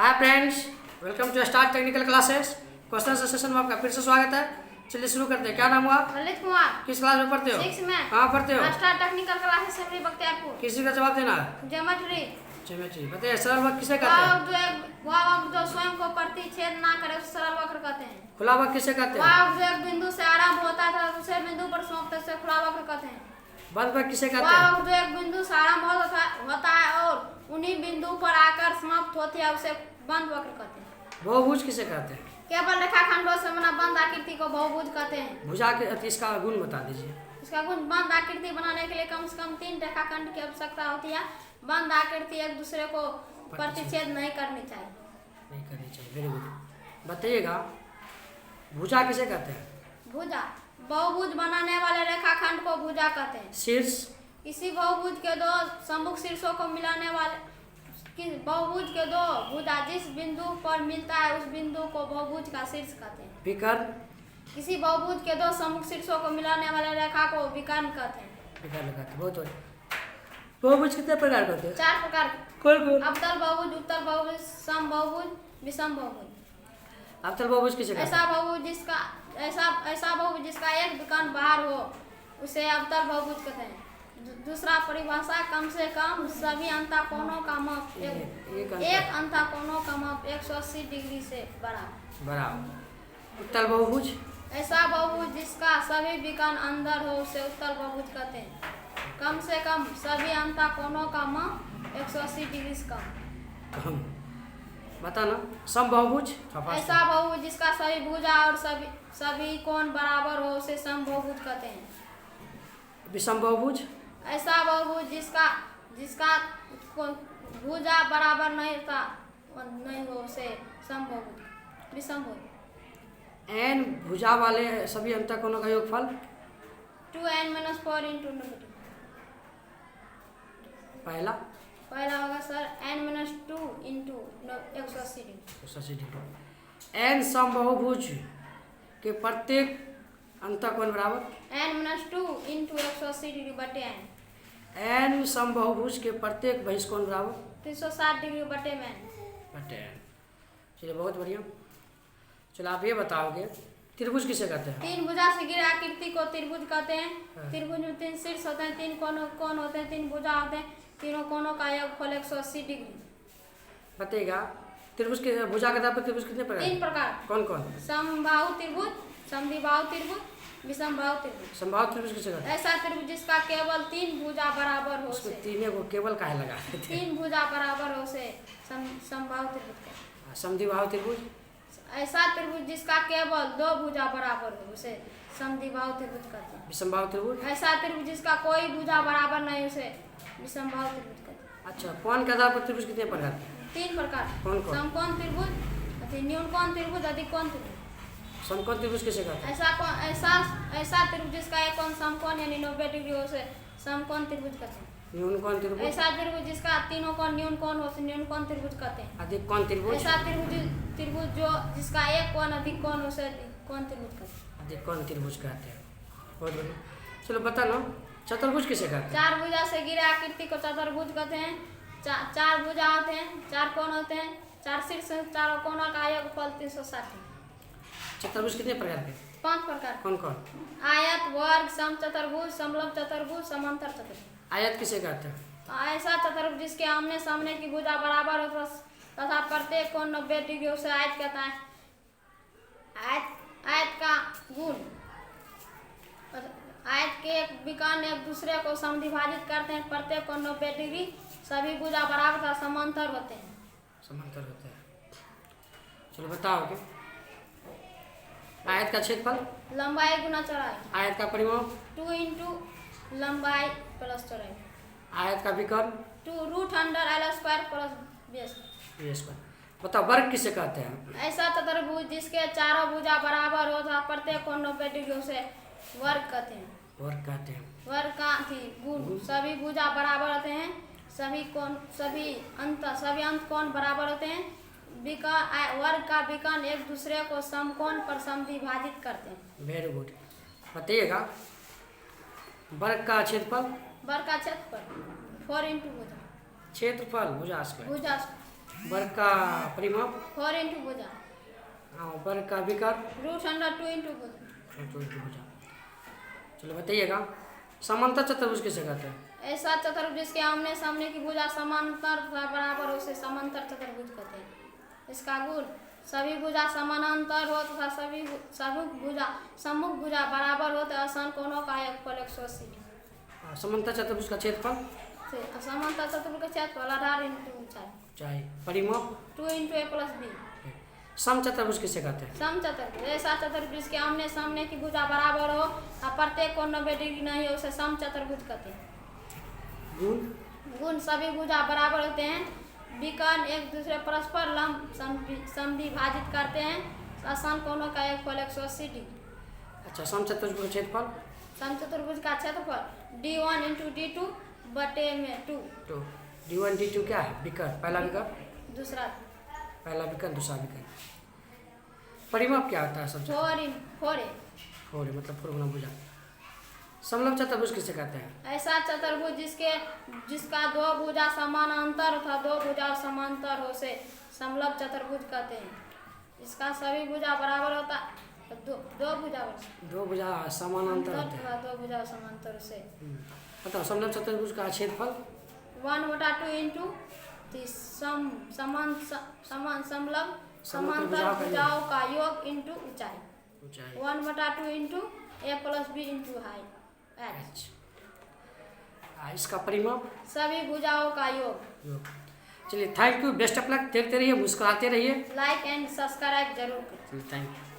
Hi friends, welcome to star technical classes. Question session में आपका फिर से स्वागत है। चलिए शुरू करते हैं। क्या नाम हुआ? ललित कुमार। किस क्लास में पढ़ते हो? 6 में। कहाँ पढ़ते हो? स्टार टेक्निकल क्लासेस से बख्तियारपुर। किसी का जवाब देना है। ज्योमेट्री। ज्योमेट्री बताइए, सरल वक्र किसे कहते हैं? वह वक्र जो स्वयं को प्रतिच्छेद ना करे उसे सरल वक्र कहते हैं। खुला वक्र किसे कहते हैं? वह जो एक बिंदु से आरंभ होता है तथा दूसरे बिंदु पर समाप्त होता है उसे खुला वक्र कहते हैं। बंद वक्र किसे कहते वह हैं? वक्र जो एक बिंदु से आरंभ होता है और उन्हीं बिंदु पर आकर समाप्त होती है उसे बंद वक्र कहते हैं। बहुभुज किसे कहते हैं? केवल रेखाखंडों से बना बंद आकृति को बहुभुज कहते हैं। भुजा के इसका गुण बता दीजिए। इसका गुण बंद आकृति बनाने के लिए कम से कम 3 रेखाखंड की आवश्यकता होती है। बंद आकृति एक दूसरे को प्रतिच्छेद नहीं करनी चाहिए। नहीं करनी चाहिए। Very good. बताइएगा, भुजा किसे कहते हैं? भुजा बहुभुज बनाने वाले रेखाखंड को भुजा कहते हैं। शीर्ष इसी बहुभुज के दो सम्मुख शीर्षों को मिलाने वाले बहुभुज के दो भुजा जिस बिंदु पर मिलता है उस बिंदु को बहुभुज का शीर्ष कहते हैं। विकर्ण किसी बहुभुज के दो सम्मुख शीर्षों को मिलाने वाले रेखा को विकर्ण कहते हैं। विकर्ण कहते हैं। बहुत बढ़िया। बहुभुज कितने प्रकार के होते हैं? 4 प्रकार। कौन कौन? अवतल बहुभुज, उत्तल बहुभुज, सम बहुभुज, विषम बहुभुज। अवतल बहुभुज किसे कहते हैं? ऐसा बहुभुज जिसका एक विकर्ण बाहर हो उसे अवतल बहुभुज कहते हैं। दूसरा परिभाषा, कम से कम सभी अंतःकोणों का माप एक अंतःकोणों का माप 180 डिग्री से बराबर। उत्तल बहुभुज ऐसा बहुभुज जिसका सभी विकर्ण अंदर हो उसे उत्तल बहुभुज कहते हैं। कम से कम सभी अंतःकोणों का माप 180 डिग्री से कम। बताना। समबाहुभुज ऐसा बहुभुज जिसका सभी भुजा और सभी कोण बराबर हो उसे समबाहुभुज कहते हैं। विषम बहुभुज ऐसा बहुभुज जिसका भुजा बराबर नहीं हो उसे समबाहुभुज विषम बहुभुज। एन भुजा वाले सभी अंतःकोणों का योगफल 2n-4 इंटू नेगेटिव। पहला होगा sir n-2 into 180 degree. N समबाहुभुज के प्रत्येक अंतःकोण बराबर n-2 इंटू 180 डिग्री बटे n। एन समबाहुभुज के प्रत्येक बहिष्कोण बराबर 360 डिग्री बटे n। चलिए, बहुत बढ़िया। चलो आप ये बताओगे, त्रिभुज किसे कहते हैं? 3 भुजा से घिरे आकृति को त्रिभुज कहते हैं। त्रिभुज में 3 शीर्ष होते हैं, 3 कोण होते हैं, 3 भुजा होते हैं। तीनों कोणों का योगफल 180 डिग्री। बताइएगा, त्रिभुज के भुजा के आधार पर त्रिभुज कितने प्रकार? 3 प्रकार। कौन कौन? समबाहु त्रिभुज, समद्विबाहु त्रिभुज, विषमबाहु त्रिभुज। समबाहु त्रिभुज किसे कहते हैं? ऐसा त्रिभुज जिसका केवल 3 भुजा बराबर हो उसको से तीनों को केवल काहे लगा देते हैं? 3 भुजा बराबर हो से समबाहु त्रिभुज कहते हैं। समद्विबाहु त्रिभुज ऐसा त्रिभुज जिसका केवल 2 भुजा बराबर हो उसे समद्विबाहु त्रिभुज कहते हैं। विषमबाहु त्रिभुज ऐसा त्रिभुज जिसका कोई भुजा बराबर नहीं उसे विषमबाहु त्रिभुज कहते हैं। अच्छा, कोण के आधार पर त्रिभुज कितने प्रकार के? 3 प्रकार। कौन कौन? समकोण त्रिभुज, न्यूनकोण त्रिभुज, अधिकोण त्रिभुज। समकोण त्रिभुज किसे कहते हैं? ऐसा त्रिभुज जिसका एक कोण समकोण यानी 90 डिग्री हो उसे समकोण त्रिभुज कहते हैं। न्यूनकोण त्रिभुज ऐसा त्रिभुज जिसका तीनों कोण न्यूनकोण हो उसे न्यूनकोण त्रिभुज कहते हैं। अधिकोण त्रिभुज ऐसा त्रिभुज जो जिसका एक कोण अधिक कोण हो उसे अधिकोण त्रिभुज कहते हैं। अधिकोण त्रिभुज कहते हैं। बहुत बढ़िया। चलो बताना, चतुर्भुज किसे कहते हैं? 4 भुजा से घिरे आकृति को चतुर्भुज कहते हैं। 4 भुजा होते हैं, 4 कोण होते हैं, 4 शीर्ष, चारों कोणों का योगफल 360। चतुर्भुज कितने प्रकार के? 5 प्रकार। कौन कौन? आयत, वर्ग, समचतुर्भुज, समलंब चतुर्भुज, समांतर चतुर्भुज। आयत किसे कहते हैं? ऐसा चतुर्भुज जिसके आमने सामने की भुजा बराबर हो तथा प्रत्येक कोण 90 डिग्री उसे आयत कहता है। आयत का गुण, आयत के एक विकर्ण एक दूसरे को समद्विभाजित करते हैं। प्रत्येक कोण 90 डिग्री, सभी भुजा बराबर तथा समांतर होते हैं। समांतर होते हैं। चलो बताओगे, आयत का क्षेत्रफल? लंबाई गुना चौड़ाई। आयत का परिमाप? 2 इंटू लंबाई प्लस चौड़ाई। आयत का विकर्ण? 2 √L² प्लस b²। बताओ, वर्ग किसे कहते हैं? ऐसा चतुर्भुज जिसके चारों भुजा बराबर हो तथा प्रत्येक कोण 90 डिग्री उसे वर्ग कहते हैं। वर्ग कहते हैं। वर्ग का गुण, सभी भुजा बराबर होते हैं, सभी अंत कोण बराबर होते हैं। वर्ग का विकर्ण एक दूसरे को समकोण पर समद्विभाजित करते हैं। Very good. बताइएगा, वर्ग का क्षेत्रफल? वर्ग का क्षेत्रफल 4 इंटू भुजा। क्षेत्रफल भुजा स्क्वायर। भुजा वर्ग का परिमाप 4 इंटू भुजा। वर्ग का विकर्ण √2 इंटू भुजा। चलो बताइएगा, समांतर चतुर्भुज किसे कहते हैं? ऐसा चतुर्भुज जिसके आमने सामने की भुजा समांतर तथा बराबर हो उसे समांतर चतुर्भुज कहते हैं। इसका गुण सभी भुजा समानांतर हो तथा सभी सम्मुख भुजा बराबर हो तो आसान कोणों का योगफल 180 डिग्री। समांतर चतुर्भुज का क्षेत्रफल समांतर चतुर्भुज का क्षेत्रफल आधार इंटू ऊंचाई। परिमाप 2 इंटू a प्लस b। समचतुर्भुज किसे कहते हैं? समचतुर्भुज ऐसा चतुर्भुज जिसके आमने सामने की भुजा बराबर हो और प्रत्येक कोण 90 डिग्री नहीं हो उसे समचतुर्भुज कहते हैं। गुण सभी भुजा बराबर होते हैं, विकर्ण एक दूसरे परस्पर लंब समविभाजित करते हैं, आसान कोणों का योगफल 180 डिग्री। अच्छा, समचतुर्भुज का क्षेत्रफल? समचतुर्भुज का क्षेत्रफल d1 इंटू d2 बटे में 2। d1 d2 क्या है? विकर्ण, पहला विकर्ण, दूसरा पहला विकर्ण, दूसरा विकर्ण। परिमाप क्या होता है? सब 4 मतलब 4 गुना भुजा। समलंब चतुर्भुज किसे कहते हैं? ऐसा चतुर्भुज जिसका दो भुजा समानांतर तथा दो भुजा समांतर हो से समलंब चतुर्भुज कहते हैं। इसका सभी भुजा बराबर होता है, दो भुजा समानांतर होते हैं। दो भुजा समांतर से। बताओ, समलंब चतुर्भुज का क्षेत्रफल? 1/2 इंटू समलंब समांतर भुजाओं का योग इंटू ऊंचाई। 1/2 into a plus b into height. इसका परिमाप? सभी भुजाओं का योग। चलिए, thank you, best of luck. देखते रहिए, मुस्कुराते रहिए। लाइक एंड सब्सक्राइब जरूर करें। Thank you.